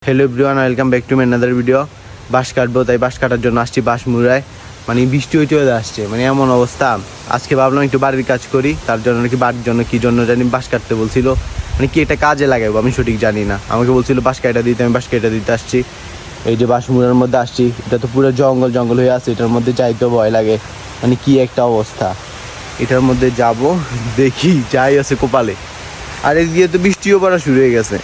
Hello everyone, welcome back to my another video. বাঁশ কাটবো, তাই বাঁশ কাটার জন্য আসছি বাঁশ মুড়ায়। মানে বৃষ্টি হইতে হয়ে আসছে, মানে এমন অবস্থা। আজকে ভাবলাম একটু বাড়ির কাজ করি, তার জন্য নাকি বাড়ির জন্য কী জন্য জানি বাঁশ কাটতে বলছিল। মানে কি একটা কাজে লাগাবো আমি সঠিক জানি না। আমাকে বলছিল বাঁশ কাটা দিতে, আমি বাঁশ কাটা দিতে আসছি। এই যে বাঁশ মুড়ার মধ্যে আসছি, এটা তো পুরো জঙ্গল জঙ্গল হয়ে আছে, এটার মধ্যে যাইতেও ভয় লাগে। মানে কি একটা অবস্থা, এটার মধ্যে যাব দেখি যাই আছে কপালে। আর এদিকে তো বৃষ্টিও পড়া শুরু হয়ে গেছে।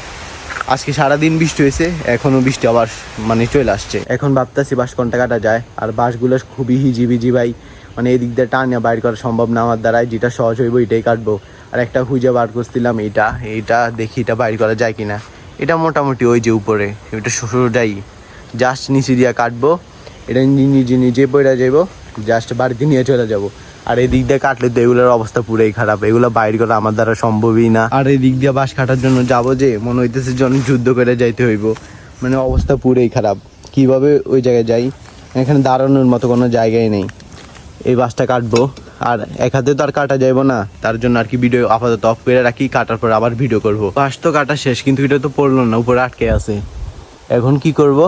আজকে সারাদিন বৃষ্টি হয়েছে, এখনো বৃষ্টি আবার মানে চলে আসছে। এখন ভাবতেছি বাঁশ কোনটা কাটা যায়। আর বাঁশগুলো খুবই হিজিবিজি ভাই, মানে এদিক দিয়ে টানিয়া বাইর করা সম্ভব না আমার দ্বারাই। যেটা সহজ হইব এটাই কাটবো। আর একটা খুঁজে বার করছিলাম, এইটা দেখি এটা বাইর করা যায় কিনা। এটা মোটামুটি ওই যে উপরে এটা শ্বশুরটাই জাস্ট নিচে দিয়া কাটবো। এটা নিজে পড়ে যাইব, জাস্ট বাড়িতে নিয়ে চলে যাব। আর এই দিক দিয়ে কাটলে তো এগুলোর অবস্থা পুরোই খারাপ, এগুলো বাইর করা আমার দ্বারা সম্ভবই না। আর এই দিক দিয়ে বাঁশ কাটার জন্য যাবো যে মনে হইতেছে যেন যুদ্ধ করে যাইতে হইব, মানে অবস্থা পুরোই খারাপ। কিভাবে ওই জায়গায় যাই, এখানে দাঁড়ানোর মতো কোনো জায়গায় নেই। এই বাঁশটা কাটবো, আর এক হাতে তো আর কাটা যাইব না, তার জন্য আর কি ভিডিও আপাতত অফ করে রাখি, কাটার পর আবার ভিডিও করব। বাঁশ তো কাটা শেষ, কিন্তু এটা তো পড়লো না, উপরে আটকে আছে। এখন কি করব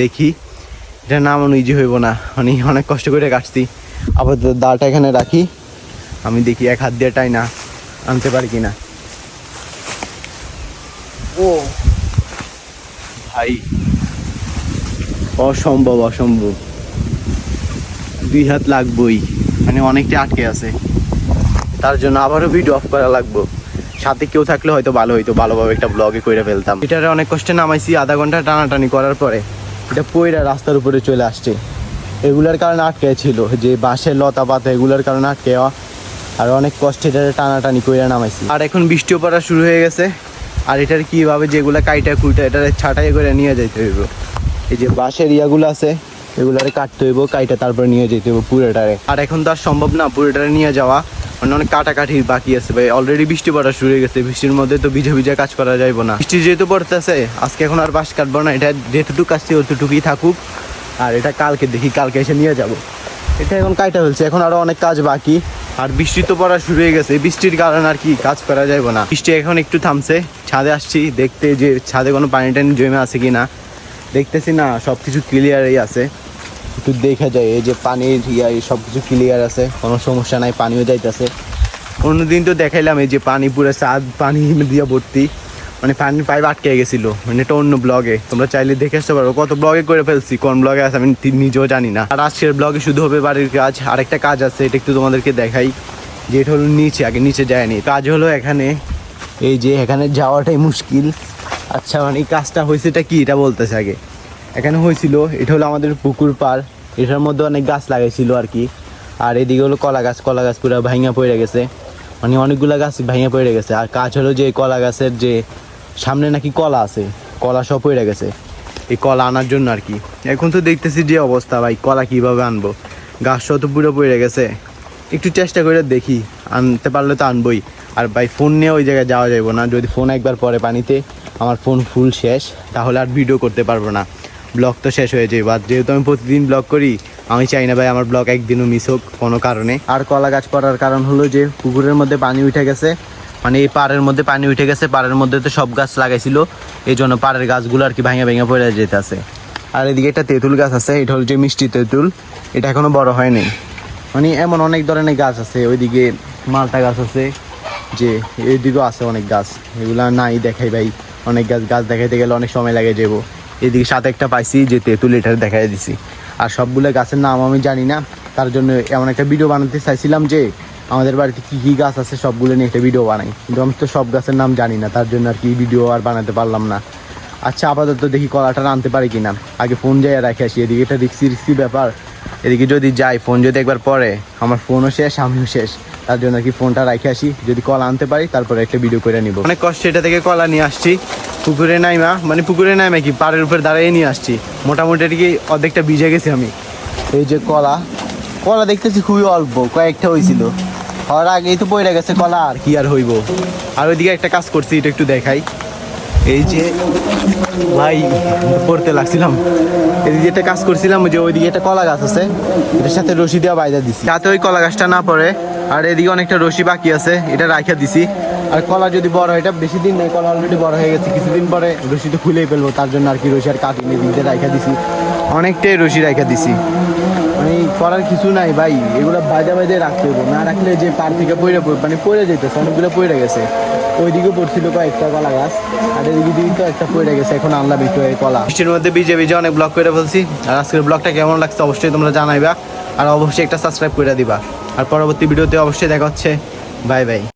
দেখি, এটা নামানো ইজি হইব না, মানে অনেক কষ্ট করে কাটছি। আপাতত দাটা এখানে রাখি, আমি দেখি এক হাত দিয়ে টাই না আনতে পারি কিনা। ও ভাই, অসম্ভব অসম্ভব, 2 হাত লাগবেই, মানে অনেকটা আটকে আছে। তার জন্য আবারও ভিডিও অফ করা লাগবো। সাথে কেউ থাকলে হয়তো ভালো হইতো, ভালোভাবে একটা ব্লগে করে ফেলতাম। এটারে অনেক কষ্টে নামাইছি, আধা ঘন্টা টানাটানি করার পরে এটা পয়রা রাস্তার উপরে চলে আসছে। এগুলার কারণে আটকে ছিল, যে বাঁশের লতা পাতা এগুলার কারণে আটকে যাওয়া। আর অনেক কষ্টে এটা টানাটানি করে নামাইছি। আর এখন বৃষ্টিও পড়া শুরু হয়ে গেছে। আর এটার কীভাবে যেগুলো কাইটা কুইটা এটার ছাটাই করে নিয়ে যেতে হইব। এই যে বাঁশের ইয়াগুলো আছে, এগুলারে কাটতে হইব, কাইটা তারপরে নিয়ে যেতে হইব পুরোটারে। আর এখন তো আর সম্ভব না পুরোটারে নিয়ে যাওয়া, মানে অনেক কাটাকাটির বাকি আছে ভাই। অলরেডি বৃষ্টি পড়া শুরু হয়ে গেছে, বৃষ্টির মধ্যে তো ভিজে ভিজে কাজ করা যাইব না। বৃষ্টি যেহেতু পড়তেছে, আজকে এখন আর বাঁশ কাটবো না, এটা যেটুকু আসছে অতটুকুই থাকুক। আর এটা কালকে দেখি, কালকে এসে নিয়ে যাব। এটা এখন কাইটা ফেলছে, এখন আরো অনেক কাজ বাকি। আর বৃষ্টি তো পড়া শুরু হয়ে গেছে, বৃষ্টির কারণে আর কি কাজ করা যাইব না। বৃষ্টি এখন একটু থামছে, ছাদে আসছি দেখতে যে ছাদে কোনো পানি টানি জমে আছে কি না। দেখতেছি না, সব কিছু ক্লিয়ারই আছে। একটু দেখা যায় এই যে পানির ইয়া সব কিছু ক্লিয়ার আছে, কোনো সমস্যা নাই, পানিও যাইতেছে। অন্যদিন তো দেখাইলাম এই যে পানি পুরো ছাদ পানি দিয়ে ভর্তি, মানে পানির পাইপ আটকে গেছিলো। মানে এটা অন্য ব্লগে, তোমরা চাইলে দেখে আসতে পারো। কত ব্লগে করে ফেলছি, কোন ব্লগে আছে আমি নিজেও জানি না। আর আজকের ব্লগে শুধু হবে বাড়ির কাজ, আরেকটা কাজ আছে, এটা একটু তোমাদেরকে দেখাই। যে এটা হলো নিচে, আগে নিচে যায়নি, কাজ হলো এখানে। এই যে এখানে যাওয়াটাই মুশকিল। আচ্ছা, মানে এই কাজটা হয়েছে এটা কি, এটা বলতেছে আগে। এখানে হয়েছিল, এটা হলো আমাদের পুকুর পাড়, এটার মধ্যে অনেক গাছ লাগাইছিল আর কি। আর এদিকে হলো কলা গাছ পুরো ভাঙা পড়ে গেছে, মানে অনেকগুলো গাছ ভাঙা পড়ে গেছে। আর কাজ হলো যে কলা গাছের যে সামনে নাকি কলা আছে, কলা সব পড়ে গেছে, এই কলা আনার জন্য আর কি। এখন তো দেখতেছি যে অবস্থা ভাই, কলা কিভাবে আনবো, গাছ সব তো পুরো পড়ে গেছে। একটু চেষ্টা করে দেখি, আনতে পারলে তো আনবই। আর ভাই ফোন নিয়ে ওই জায়গায় যাওয়া যাবে না, যদি ফোন একবার পরে পানিতে, আমার ফোন ফুল শেষ, তাহলে আর ভিডিও করতে পারবো না, ব্লগ তো শেষ হয়ে যাবে। আর যেহেতু আমি প্রতিদিন ব্লগ করি, আমি চাই না ভাই আমার ব্লগ একদিনও মিস হোক কোনো কারণে। আর কলা গাছ পড়ার কারণ হলো যে পুকুরের মধ্যে পানি উঠে গেছে, মানে এই পাড়ের মধ্যে পানি উঠে গেছে। পাড়ের মধ্যে তো সব গাছ লাগাইছিল, এই জন্য পাড়ের গাছগুলো আর কি ভাঙা ভেঙে পড়ে যেতে আছে। আর এদিকে একটা তেঁতুল গাছ আছে, এটা হলো যে মিষ্টি তেঁতুল, এটা এখনো বড় হয়নি। মানে এমন অনেক ধরনের গাছ আছে, ওইদিকে মালটা গাছ আছে, যে এইদিকেও আছে অনেক গাছ, এগুলা নাই দেখাই ভাই। অনেক গাছ দেখাইতে গেলে অনেক সময় লাগে যাবো। এদিকে সাথে একটা পাইছি যে তেঁতুল, এটা দেখাই দিছি। আর সবগুলো গাছের নাম আমি জানি না, তার জন্য এমন একটা ভিডিও বানাতে চাইছিলাম যে আমাদের বাড়িতে কী কী গাছ আছে সবগুলো নিয়ে একটা ভিডিও বানাই, কিন্তু আমি তো সব গাছের নাম জানি না, তার জন্য আর কি ভিডিও আর বানাতে পারলাম না। আচ্ছা, আপাতত দেখি কলাটা আনতে পারি কিনা, আগে ফোন যাই রেখে আসি। এদিকে একটা রিক্সি ব্যাপার, এদিকে যদি যাই ফোন যদি একবার পরে, আমার ফোনও শেষ আমিও শেষ, তার জন্য আর কি ফোনটা রেখে আসি। যদি কলা আনতে পারি তারপরে একটা ভিডিও করে নিব। অনেক কষ্টে এটা থেকে কলা নিয়ে আসছি, পুকুরে নাইমা, মানে পুকুরে নাইমা কি পাড়ের উপরে দাঁড়িয়ে নিয়ে আসছি। মোটামুটি এদিকে অর্ধেকটা ভিজে গেছি আমি। এই যে কলা দেখতেছি খুবই অল্প, কয়েকটা হয়েছিল, হওয়ার আগেই তো পড়ে গেছে কলা, আর কি আর হইব। আর ওইদিকে একটা কাজ করছি, এটা একটু দেখাই। এই যে ভাই পড়তে লাগছিলাম, এদিকে একটা কাজ করছিলাম, যে ওইদিকে একটা কলা গাছ আছে, এটার সাথে রশি দেওয়া বাইদা দিচ্ছি, যাতে ওই কলা গাছটা না পড়ে। আর এদিকে অনেকটা রশি বাকি আছে, এটা রাখা দিছি। আর কলা যদি বড় হয়, এটা বেশি দিন নেই, কলা অলরেডি বড় হয়ে গেছে, কিছুদিন পরে রশি তো খুলেই ফেলবো, তার জন্য আর কি রশি আর কাটিনি, দিতে রাখা দিছি, অনেকটাই রশি রাখা দিছি। মানে করার কিছু নাই ভাই, এগুলো বাইদে বাইদে রাখতে হইব, না রাখলে যে পার থেকে পড়ে যেতেছে, অনেকগুলো পড়ে গেছে। ওইদিকে পড়ছিল কয়েকটা কলা গাছ, আর এদিকে দিকে তো একটা পড়ে গেছে, এখন আনলাম একটু এই কলা। বৃষ্টির মধ্যে ভিজে ভিজে অনেক ব্লগ করে ফেলছি। আর আজকের ব্লগটা কেমন লাগছে অবশ্যই তোমরা জানাইবা, আর অবশ্যই একটা সাবস্ক্রাইব করে দিবা। আর পরবর্তী ভিডিওতে অবশ্যই দেখা হচ্ছে। Bye bye.